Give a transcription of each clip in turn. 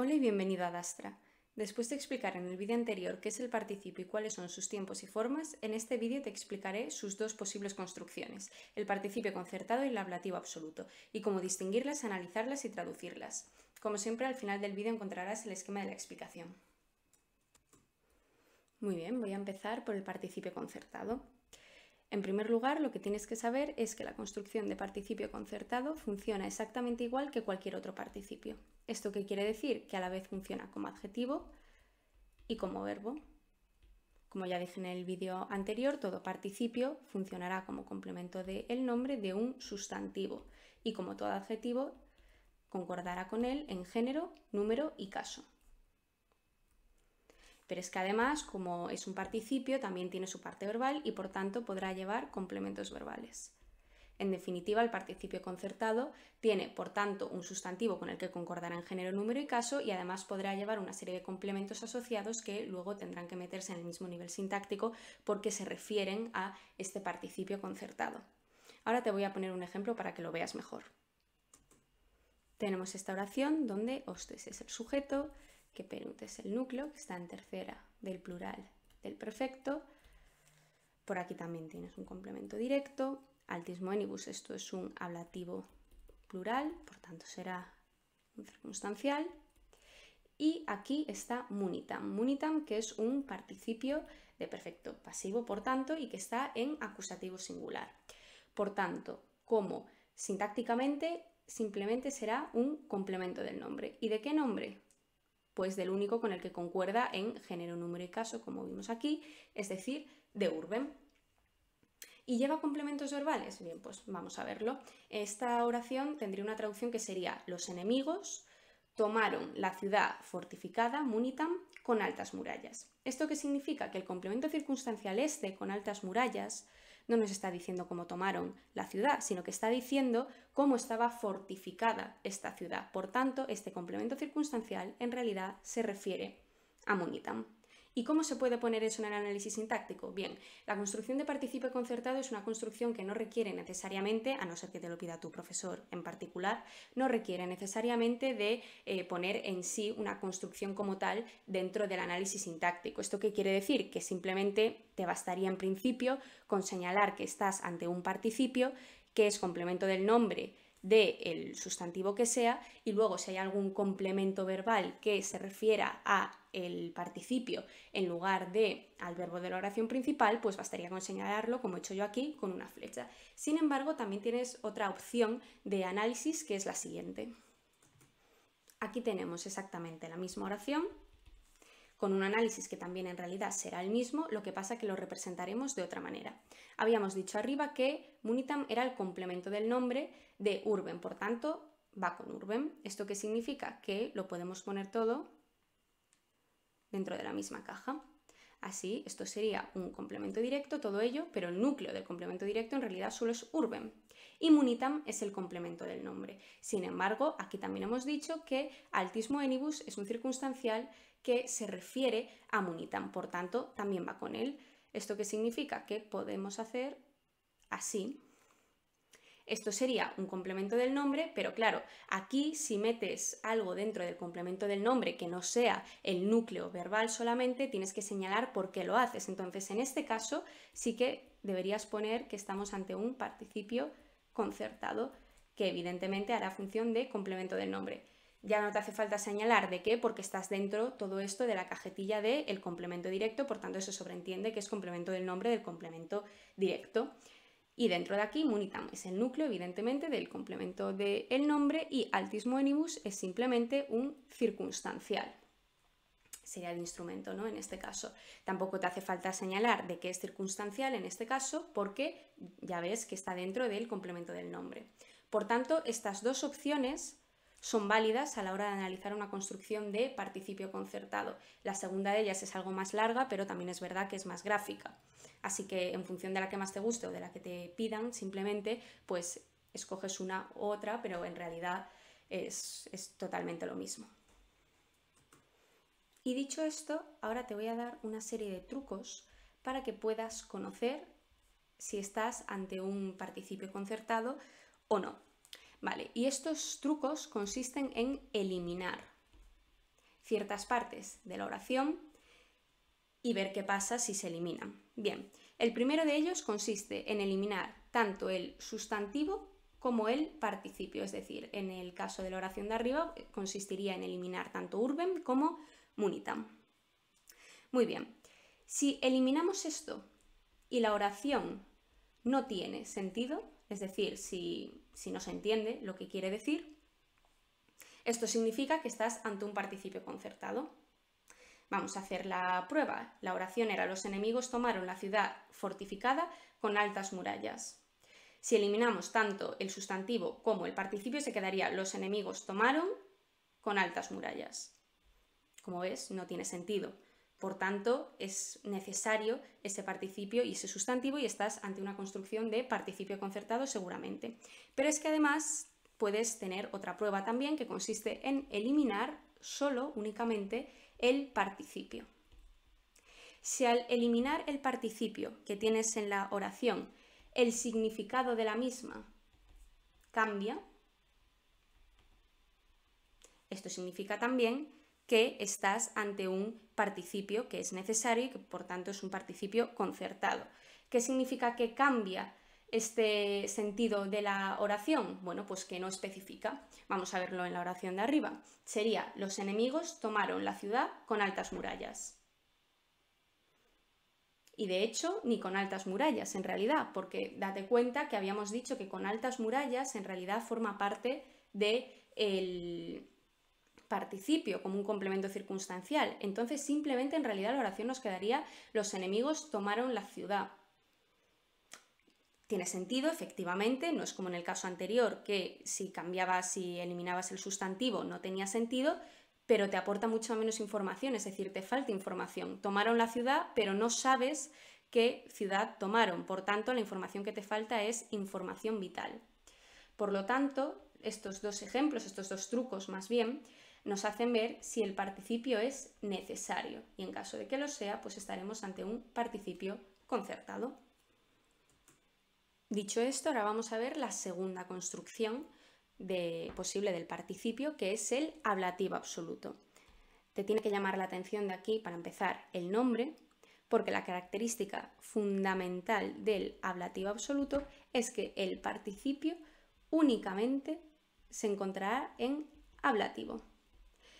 Hola y bienvenido a Dastra. Después de explicar en el vídeo anterior qué es el participio y cuáles son sus tiempos y formas, en este vídeo te explicaré sus dos posibles construcciones, el participio concertado y el ablativo absoluto, y cómo distinguirlas, analizarlas y traducirlas. Como siempre, al final del vídeo encontrarás el esquema de la explicación. Muy bien, voy a empezar por el participio concertado. En primer lugar, lo que tienes que saber es que la construcción de participio concertado funciona exactamente igual que cualquier otro participio. ¿Esto qué quiere decir? Que a la vez funciona como adjetivo y como verbo. Como ya dije en el vídeo anterior, todo participio funcionará como complemento del nombre de un sustantivo y como todo adjetivo concordará con él en género, número y caso. Pero es que además, como es un participio, también tiene su parte verbal y por tanto podrá llevar complementos verbales. En definitiva, el participio concertado tiene, por tanto, un sustantivo con el que concordará en género, número y caso y además podrá llevar una serie de complementos asociados que luego tendrán que meterse en el mismo nivel sintáctico porque se refieren a este participio concertado. Ahora te voy a poner un ejemplo para que lo veas mejor. Tenemos esta oración donde hostes es el sujeto, que perunt es el núcleo, que está en tercera del plural del perfecto. Por aquí también tienes un complemento directo. Altis moenibus, esto es un ablativo plural, por tanto será un circunstancial. Y aquí está munitam. Munitam, que es un participio de perfecto pasivo, por tanto, y que está en acusativo singular. Por tanto, como sintácticamente simplemente será un complemento del nombre. ¿Y de qué nombre? Pues del único con el que concuerda en género, número y caso, como vimos aquí, es decir, de urbem. ¿Y lleva complementos verbales? Bien, pues vamos a verlo. Esta oración tendría una traducción que sería: los enemigos tomaron la ciudad fortificada, Munitam, con altas murallas. ¿Esto qué significa? Que el complemento circunstancial este, con altas murallas, no nos está diciendo cómo tomaron la ciudad, sino que está diciendo cómo estaba fortificada esta ciudad. Por tanto, este complemento circunstancial en realidad se refiere a Munitam. ¿Y cómo se puede poner eso en el análisis sintáctico? Bien, la construcción de participio concertado es una construcción que no requiere necesariamente, a no ser que te lo pida tu profesor en particular, no requiere necesariamente de poner en sí una construcción como tal dentro del análisis sintáctico. ¿Esto qué quiere decir? Que simplemente te bastaría en principio con señalar que estás ante un participio que es complemento del nombre del sustantivo que sea, y luego si hay algún complemento verbal que se refiera a el participio en lugar de al verbo de la oración principal, pues bastaría con señalarlo, como he hecho yo aquí, con una flecha. Sin embargo, también tienes otra opción de análisis, que es la siguiente. Aquí tenemos exactamente la misma oración, con un análisis que también en realidad será el mismo, lo que pasa que lo representaremos de otra manera. Habíamos dicho arriba que Munitam era el complemento del nombre de urbem, por tanto va con urbem. ¿Esto qué significa? Que lo podemos poner todo dentro de la misma caja. Así, esto sería un complemento directo, todo ello, pero el núcleo del complemento directo en realidad solo es urbem. Y munitam es el complemento del nombre. Sin embargo, aquí también hemos dicho que altis moenibus es un circunstancial que se refiere a munitam, por tanto, también va con él. ¿Esto qué significa? Que podemos hacer así. Esto sería un complemento del nombre, pero claro, aquí si metes algo dentro del complemento del nombre que no sea el núcleo verbal solamente, tienes que señalar por qué lo haces. Entonces, en este caso, sí que deberías poner que estamos ante un participio concertado, que evidentemente hará función de complemento del nombre. Ya no te hace falta señalar de qué, porque estás dentro todo esto de la cajetilla del complemento directo, por tanto eso sobreentiende que es complemento del nombre del complemento directo. Y dentro de aquí, munitam es el núcleo, evidentemente, del complemento del nombre, y altis moenibus es simplemente un circunstancial. Sería el instrumento, ¿no? En este caso. Tampoco te hace falta señalar de qué es circunstancial en este caso, porque ya ves que está dentro del complemento del nombre. Por tanto, estas dos opciones son válidas a la hora de analizar una construcción de participio concertado. La segunda de ellas es algo más larga, pero también es verdad que es más gráfica. Así que en función de la que más te guste o de la que te pidan, simplemente pues escoges una u otra, pero en realidad es totalmente lo mismo. Y dicho esto, ahora te voy a dar una serie de trucos para que puedas conocer si estás ante un participio concertado o no. Vale, y estos trucos consisten en eliminar ciertas partes de la oración y ver qué pasa si se eliminan. Bien, el primero de ellos consiste en eliminar tanto el sustantivo como el participio, es decir, en el caso de la oración de arriba consistiría en eliminar tanto urbem como munitam. Muy bien, si eliminamos esto y la oración no tiene sentido, es decir, si no se entiende lo que quiere decir, esto significa que estás ante un participio concertado. Vamos a hacer la prueba. La oración era: los enemigos tomaron la ciudad fortificada con altas murallas. Si eliminamos tanto el sustantivo como el participio, se quedaría: los enemigos tomaron con altas murallas. Como ves, no tiene sentido. Por tanto, es necesario ese participio y ese sustantivo y estás ante una construcción de participio concertado seguramente. Pero es que además puedes tener otra prueba también que consiste en eliminar únicamente el participio. Si al eliminar el participio que tienes en la oración, el significado de la misma cambia, esto significa también que estás ante un participio que es necesario y que por tanto es un participio concertado. ¿Qué significa que cambia este sentido de la oración? Bueno, pues que no especifica. Vamos a verlo en la oración de arriba. Sería: los enemigos tomaron la ciudad con altas murallas. Y de hecho, ni con altas murallas en realidad, porque date cuenta que habíamos dicho que con altas murallas en realidad forma parte del participio como un complemento circunstancial. Entonces simplemente en realidad la oración nos quedaría: los enemigos tomaron la ciudad. Tiene sentido, efectivamente, no es como en el caso anterior que si eliminabas el sustantivo no tenía sentido, pero te aporta mucha menos información, es decir, te falta información. Tomaron la ciudad, pero no sabes qué ciudad tomaron, por tanto la información que te falta es información vital. Por lo tanto, estos dos ejemplos, estos dos trucos más bien, nos hacen ver si el participio es necesario y en caso de que lo sea, pues estaremos ante un participio concertado. Dicho esto, ahora vamos a ver la segunda construcción posible del participio, que es el ablativo absoluto. Te tiene que llamar la atención de aquí, para empezar, el nombre, porque la característica fundamental del ablativo absoluto es que el participio únicamente se encontrará en ablativo.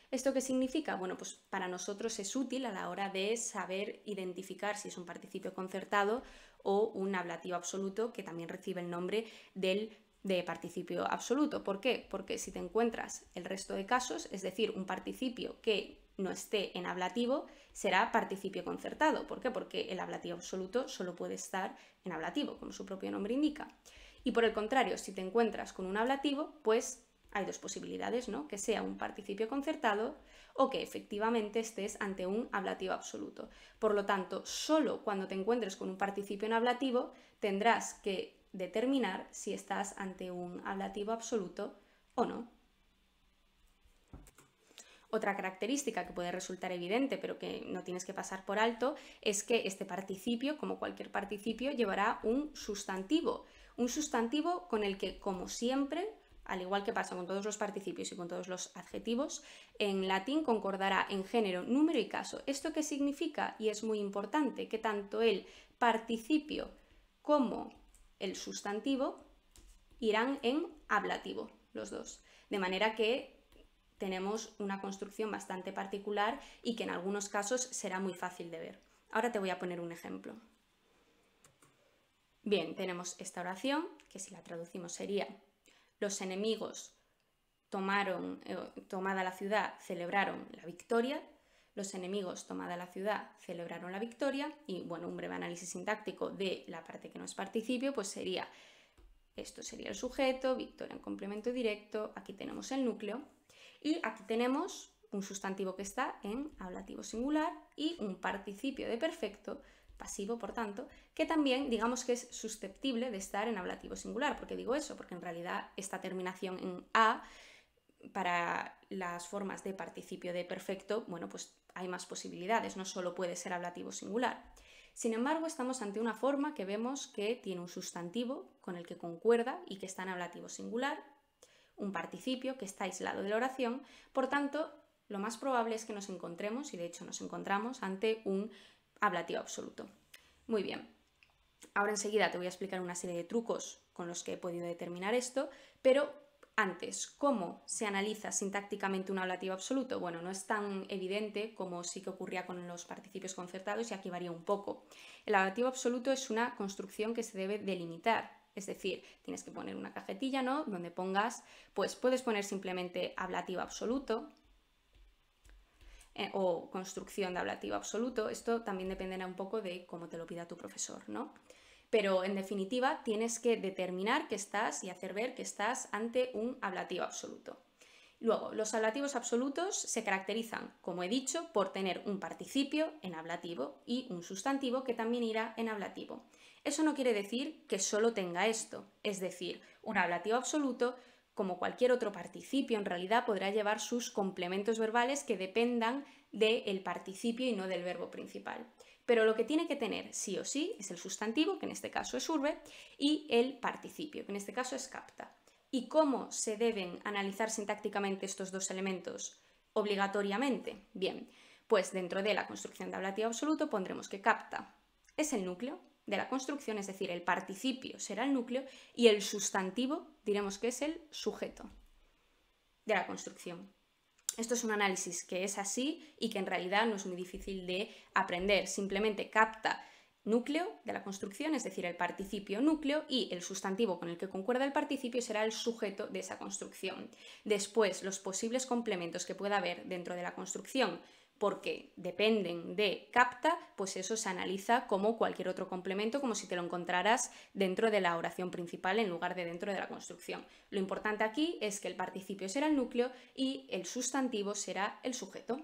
¿Esto qué significa? Bueno, pues para nosotros es útil a la hora de saber identificar si es un participio concertado o un ablativo absoluto, que también recibe el nombre de participio absoluto. ¿Por qué? Porque si te encuentras el resto de casos, es decir, un participio que no esté en ablativo, será participio concertado. ¿Por qué? Porque el ablativo absoluto solo puede estar en ablativo, como su propio nombre indica. Y por el contrario, si te encuentras con un ablativo, pues hay dos posibilidades, ¿no? Que sea un participio concertado o que efectivamente estés ante un ablativo absoluto. Por lo tanto, solo cuando te encuentres con un participio en ablativo tendrás que determinar si estás ante un ablativo absoluto o no. Otra característica que puede resultar evidente, pero que no tienes que pasar por alto, es que este participio, como cualquier participio, llevará un sustantivo con el que, como siempre, al igual que pasa con todos los participios y con todos los adjetivos, en latín concordará en género, número y caso. ¿Esto qué significa? Y es muy importante, que tanto el participio como el sustantivo irán en ablativo, los dos. De manera que tenemos una construcción bastante particular y que en algunos casos será muy fácil de ver. Ahora te voy a poner un ejemplo. Bien, tenemos esta oración, que si la traducimos sería: los enemigos tomada la ciudad, celebraron la victoria. Los enemigos, tomada la ciudad, celebraron la victoria. Y bueno, un breve análisis sintáctico de la parte que no es participio, pues sería: esto sería el sujeto, victoria en complemento directo, aquí tenemos el núcleo y aquí tenemos un sustantivo que está en ablativo singular y un participio de perfecto, pasivo por tanto, que también digamos que es susceptible de estar en ablativo singular. ¿Por qué digo eso? Porque en realidad esta terminación en a, para las formas de participio de perfecto, bueno, pues hay más posibilidades, no solo puede ser ablativo singular. Sin embargo, estamos ante una forma que vemos que tiene un sustantivo con el que concuerda y que está en ablativo singular, un participio que está aislado de la oración, por tanto, lo más probable es que nos encontremos, y de hecho nos encontramos, ante un ablativo absoluto. Muy bien, ahora enseguida te voy a explicar una serie de trucos con los que he podido determinar esto, pero antes, ¿cómo se analiza sintácticamente un ablativo absoluto? Bueno, no es tan evidente como sí que ocurría con los participios concertados y aquí varía un poco. El ablativo absoluto es una construcción que se debe delimitar, es decir, tienes que poner una cajetilla, ¿no?, donde pongas, pues puedes poner simplemente ablativo absoluto o construcción de ablativo absoluto. Esto también dependerá un poco de cómo te lo pida tu profesor, ¿no? Pero en definitiva tienes que determinar que estás y hacer ver que estás ante un ablativo absoluto. Luego, los ablativos absolutos se caracterizan, como he dicho, por tener un participio en ablativo y un sustantivo que también irá en ablativo. Eso no quiere decir que solo tenga esto, es decir, un ablativo absoluto, como cualquier otro participio, en realidad podrá llevar sus complementos verbales que dependan del participio y no del verbo principal. Pero lo que tiene que tener sí o sí es el sustantivo, que en este caso es urbe, y el participio, que en este caso es capta. ¿Y cómo se deben analizar sintácticamente estos dos elementos obligatoriamente? Bien, pues dentro de la construcción de ablativo absoluto pondremos que capta es el núcleo de la construcción, es decir, el participio será el núcleo y el sustantivo diremos que es el sujeto de la construcción. Esto es un análisis que es así y que en realidad no es muy difícil de aprender. Simplemente capta núcleo de la construcción, es decir, el participio núcleo, y el sustantivo con el que concuerda el participio será el sujeto de esa construcción. Después, los posibles complementos que pueda haber dentro de la construcción, porque dependen de capta, pues eso se analiza como cualquier otro complemento, como si te lo encontraras dentro de la oración principal en lugar de dentro de la construcción. Lo importante aquí es que el participio será el núcleo y el sustantivo será el sujeto.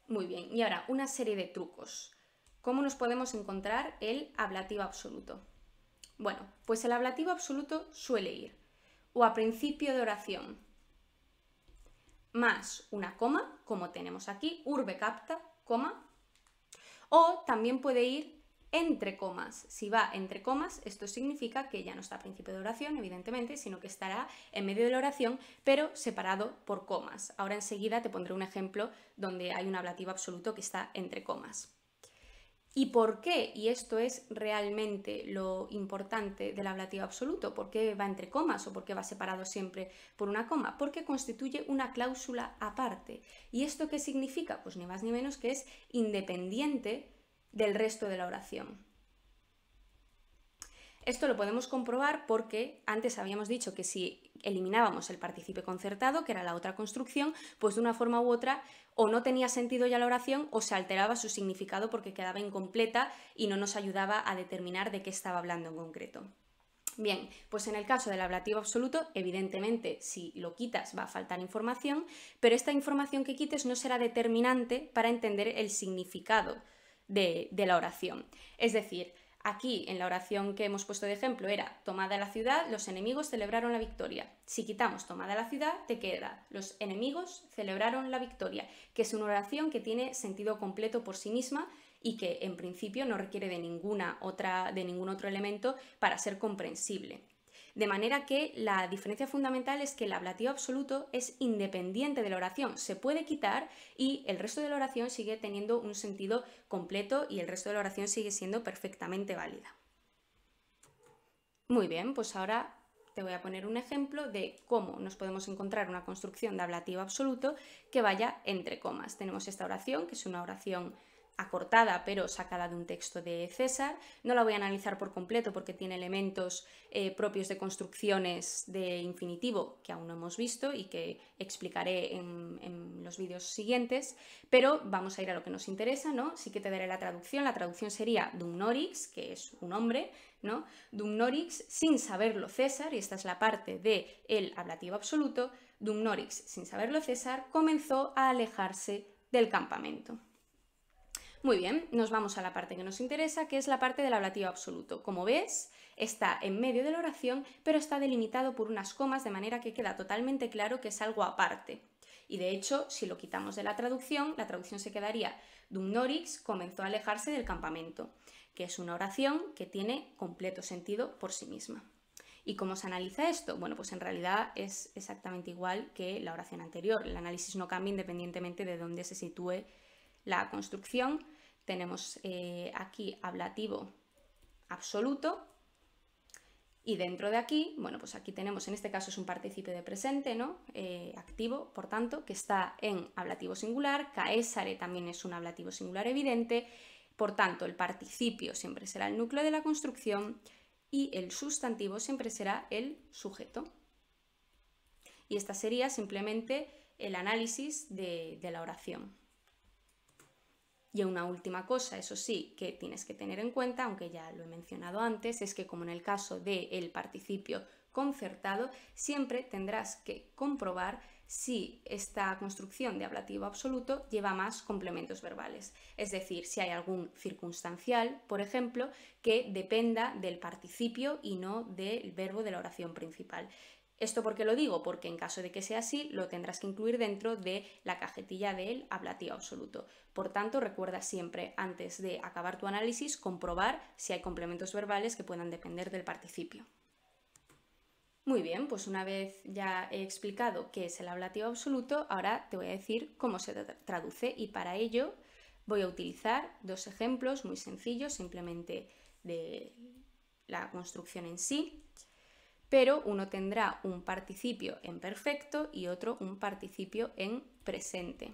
Muy bien, y ahora una serie de trucos. ¿Cómo nos podemos encontrar el ablativo absoluto? Bueno, pues el ablativo absoluto suele ir o a principio de oración, más una coma, como tenemos aquí, urbe capta, coma, o también puede ir entre comas. Si va entre comas, esto significa que ya no está a principio de oración, evidentemente, sino que estará en medio de la oración, pero separado por comas. Ahora enseguida te pondré un ejemplo donde hay un ablativo absoluto que está entre comas. ¿Y por qué? Y esto es realmente lo importante del ablativo absoluto. ¿Por qué va entre comas o por qué va separado siempre por una coma? Porque constituye una cláusula aparte. ¿Y esto qué significa? Pues ni más ni menos que es independiente del resto de la oración. Esto lo podemos comprobar porque antes habíamos dicho que si eliminábamos el participio concertado, que era la otra construcción, pues de una forma u otra o no tenía sentido ya la oración o se alteraba su significado porque quedaba incompleta y no nos ayudaba a determinar de qué estaba hablando en concreto. Bien, pues en el caso del ablativo absoluto, evidentemente, si lo quitas va a faltar información, pero esta información que quites no será determinante para entender el significado de la oración. Es decir, aquí en la oración que hemos puesto de ejemplo era tomada la ciudad, los enemigos celebraron la victoria. Si quitamos tomada la ciudad, te queda los enemigos celebraron la victoria, que es una oración que tiene sentido completo por sí misma y que en principio no requiere de ningún otro elemento para ser comprensible. De manera que la diferencia fundamental es que el ablativo absoluto es independiente de la oración, se puede quitar y el resto de la oración sigue teniendo un sentido completo y el resto de la oración sigue siendo perfectamente válida. Muy bien, pues ahora te voy a poner un ejemplo de cómo nos podemos encontrar una construcción de ablativo absoluto que vaya entre comas. Tenemos esta oración, que es una oración acortada pero sacada de un texto de César. No la voy a analizar por completo porque tiene elementos propios de construcciones de infinitivo que aún no hemos visto y que explicaré en los vídeos siguientes, pero vamos a ir a lo que nos interesa, ¿no? Sí que te daré la traducción. La traducción sería dum norix, que es un hombre, ¿no? Dum norix, sin saberlo César, y esta es la parte del ablativo absoluto, dum norix, sin saberlo César, comenzó a alejarse del campamento. Muy bien, nos vamos a la parte que nos interesa, que es la parte del ablativo absoluto. Como ves, está en medio de la oración, pero está delimitado por unas comas, de manera que queda totalmente claro que es algo aparte. Y de hecho, si lo quitamos de la traducción se quedaría dum norix comenzó a alejarse del campamento, que es una oración que tiene completo sentido por sí misma. ¿Y cómo se analiza esto? Bueno, pues en realidad es exactamente igual que la oración anterior. El análisis no cambia independientemente de dónde se sitúe la construcción. Tenemos aquí ablativo absoluto y dentro de aquí, bueno, pues aquí tenemos, en este caso es un participio de presente, ¿no? Activo, por tanto, que está en ablativo singular. Caesare también es un ablativo singular evidente. Por tanto, el participio siempre será el núcleo de la construcción y el sustantivo siempre será el sujeto. Y esta sería simplemente el análisis de la oración. Y una última cosa, eso sí, que tienes que tener en cuenta, aunque ya lo he mencionado antes, es que como en el caso del participio concertado, siempre tendrás que comprobar si esta construcción de ablativo absoluto lleva más complementos verbales. Es decir, si hay algún circunstancial, por ejemplo, que dependa del participio y no del verbo de la oración principal. ¿Esto por qué lo digo? Porque en caso de que sea así, lo tendrás que incluir dentro de la cajetilla del ablativo absoluto. Por tanto, recuerda siempre, antes de acabar tu análisis, comprobar si hay complementos verbales que puedan depender del participio. Muy bien, pues una vez ya he explicado qué es el ablativo absoluto, ahora te voy a decir cómo se traduce y para ello voy a utilizar dos ejemplos muy sencillos, simplemente de la construcción en sí, pero uno tendrá un participio en perfecto y otro un participio en presente.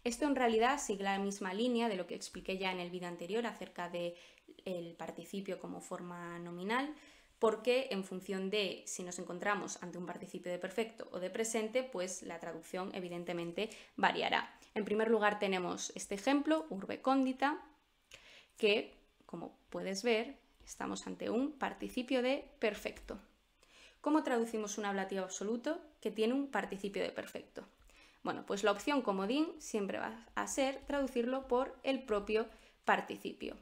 Esto en realidad sigue la misma línea de lo que expliqué ya en el vídeo anterior acerca del participio como forma nominal, porque en función de si nos encontramos ante un participio de perfecto o de presente, pues la traducción evidentemente variará. En primer lugar tenemos este ejemplo, urbe condita, que como puedes ver estamos ante un participio de perfecto. ¿Cómo traducimos un ablativo absoluto que tiene un participio de perfecto? Bueno, pues la opción comodín siempre va a ser traducirlo por el propio participio.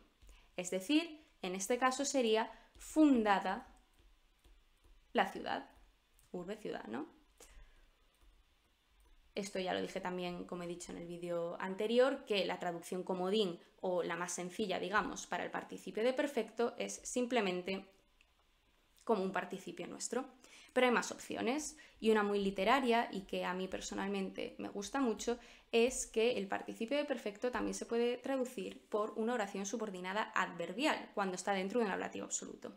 Es decir, en este caso sería fundada la ciudad, urbe, ciudad, ¿no? Esto ya lo dije también, como he dicho en el vídeo anterior, que la traducción comodín o la más sencilla, digamos, para el participio de perfecto es simplemente como un participio nuestro. Pero hay más opciones y una muy literaria y que a mí personalmente me gusta mucho es que el participio de perfecto también se puede traducir por una oración subordinada adverbial cuando está dentro de un ablativo absoluto.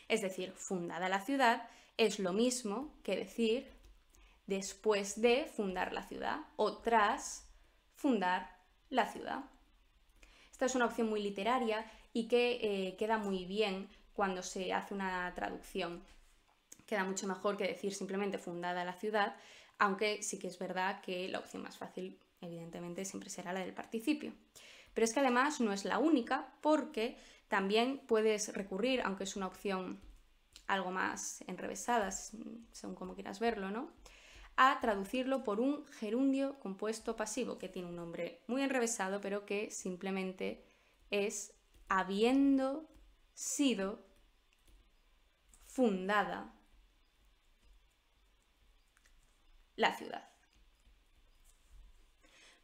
Es decir, fundada la ciudad es lo mismo que decir después de fundar la ciudad o tras fundar la ciudad. Esta es una opción muy literaria y que queda muy bien cuando se hace una traducción. Queda mucho mejor que decir simplemente fundada la ciudad, aunque sí que es verdad que la opción más fácil, evidentemente, siempre será la del participio. Pero es que además no es la única, porque también puedes recurrir, aunque es una opción algo más enrevesada, según como quieras verlo, ¿no?, a traducirlo por un gerundio compuesto pasivo, que tiene un nombre muy enrevesado, pero que simplemente es habiendo sido fundada la ciudad.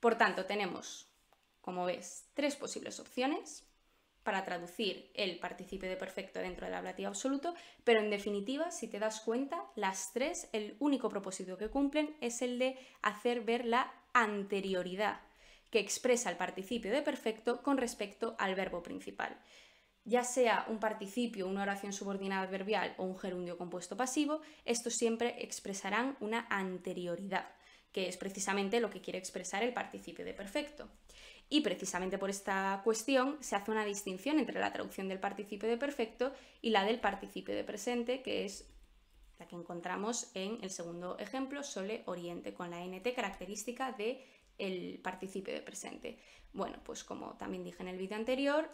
Por tanto, tenemos, como ves, tres posibles opciones para traducir el participio de perfecto dentro del ablativo absoluto, pero en definitiva, si te das cuenta, las tres, el único propósito que cumplen es el de hacer ver la anterioridad que expresa el participio de perfecto con respecto al verbo principal. Ya sea un participio, una oración subordinada adverbial o un gerundio compuesto pasivo, estos siempre expresarán una anterioridad, que es precisamente lo que quiere expresar el participio de perfecto. Y precisamente por esta cuestión se hace una distinción entre la traducción del participio de perfecto y la del participio de presente, que es la que encontramos en el segundo ejemplo, sole oriente, con la NT característica del participio de presente. Bueno, pues como también dije en el vídeo anterior,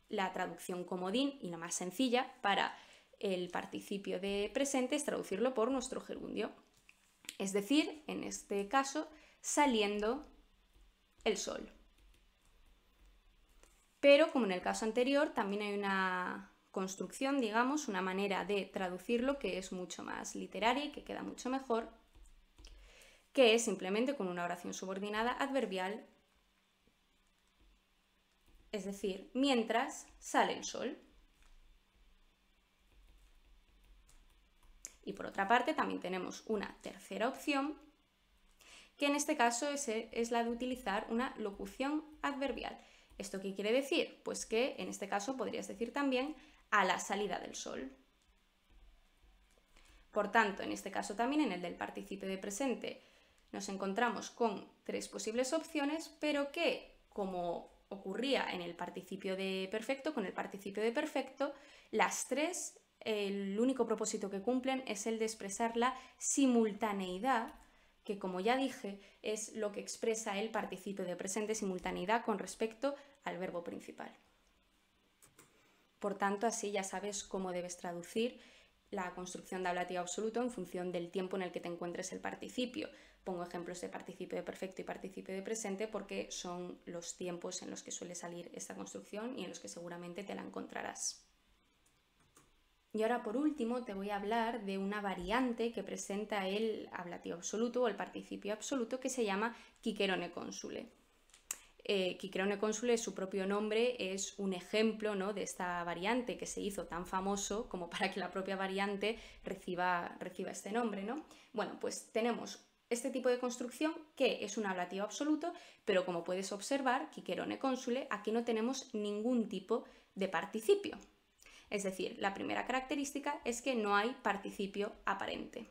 la traducción comodín y la más sencilla para el participio de presente es traducirlo por nuestro gerundio. Es decir, en este caso, saliendo el sol. Pero, como en el caso anterior, también hay una construcción, digamos, una manera de traducirlo que es mucho más literaria y que queda mucho mejor, que es simplemente con una oración subordinada adverbial, es decir, mientras sale el sol. Y por otra parte también tenemos una tercera opción, que en este caso es la de utilizar una locución adverbial. ¿Esto qué quiere decir? Pues que en este caso podrías decir también a la salida del sol. Por tanto, en este caso también, en el del participio de presente, nos encontramos con tres posibles opciones, pero que, como ocurría en el participio de perfecto, con el participio de perfecto, las tres, el único propósito que cumplen es el de expresar la simultaneidad, que como ya dije, es lo que expresa el participio de presente, simultaneidad con respecto al verbo principal. Por tanto, así ya sabes cómo debes traducir la construcción de ablativo absoluto en función del tiempo en el que te encuentres el participio. Pongo ejemplos de participio de perfecto y participio de presente porque son los tiempos en los que suele salir esta construcción y en los que seguramente te la encontrarás. Y ahora, por último, te voy a hablar de una variante que presenta el ablativo absoluto o el participio absoluto, que se llama Cicerone consule. Cicerone consule, su propio nombre, es un ejemplo, ¿no?, de esta variante que se hizo tan famoso como para que la propia variante reciba este nombre, ¿no? Bueno, pues tenemos este tipo de construcción que es un ablativo absoluto, pero como puedes observar, Cicerone consule, aquí no tenemos ningún tipo de participio. Es decir, la primera característica es que no hay participio aparente.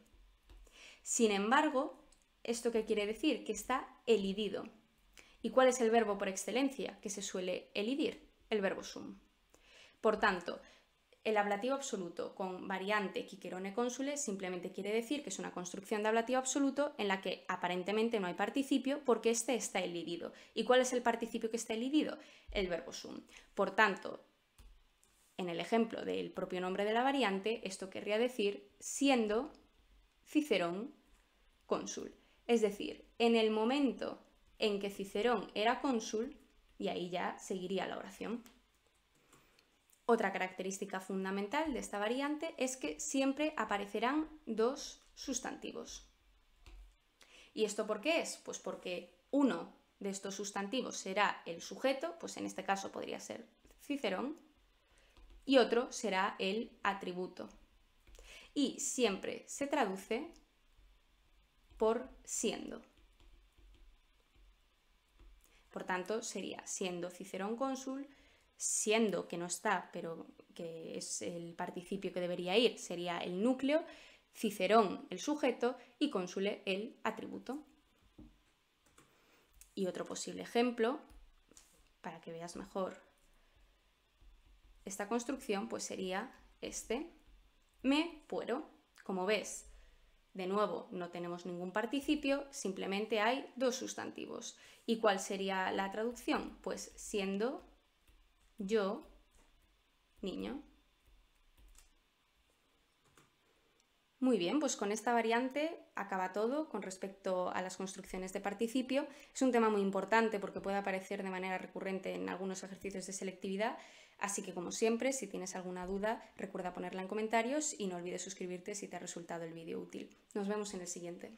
Sin embargo, ¿esto qué quiere decir? Que está elidido. ¿Y cuál es el verbo por excelencia que se suele elidir? El verbo sum. Por tanto, el ablativo absoluto con variante Cicerone consule simplemente quiere decir que es una construcción de ablativo absoluto en la que aparentemente no hay participio porque este está elidido. ¿Y cuál es el participio que está elidido? El verbo sum. Por tanto, en el ejemplo del propio nombre de la variante, esto querría decir siendo Cicerón cónsul. Es decir, en el momento en que Cicerón era cónsul, y ahí ya seguiría la oración. Otra característica fundamental de esta variante es que siempre aparecerán dos sustantivos. ¿Y esto por qué es? Pues porque uno de estos sustantivos será el sujeto, pues en este caso podría ser Cicerón, y otro será el atributo. Y siempre se traduce por siendo. Por tanto, sería siendo Cicerón cónsul, siendo que no está, pero que es el participio que debería ir, sería el núcleo, Cicerón el sujeto y cónsule el atributo. Y otro posible ejemplo, para que veas mejor esta construcción, pues sería este. Me puedo. Como ves, de nuevo no tenemos ningún participio, simplemente hay dos sustantivos. ¿Y cuál sería la traducción? Pues siendo yo niño. Muy bien, pues con esta variante acaba todo con respecto a las construcciones de participio. Es un tema muy importante porque puede aparecer de manera recurrente en algunos ejercicios de selectividad, así que como siempre, si tienes alguna duda, recuerda ponerla en comentarios y no olvides suscribirte si te ha resultado el vídeo útil. Nos vemos en el siguiente.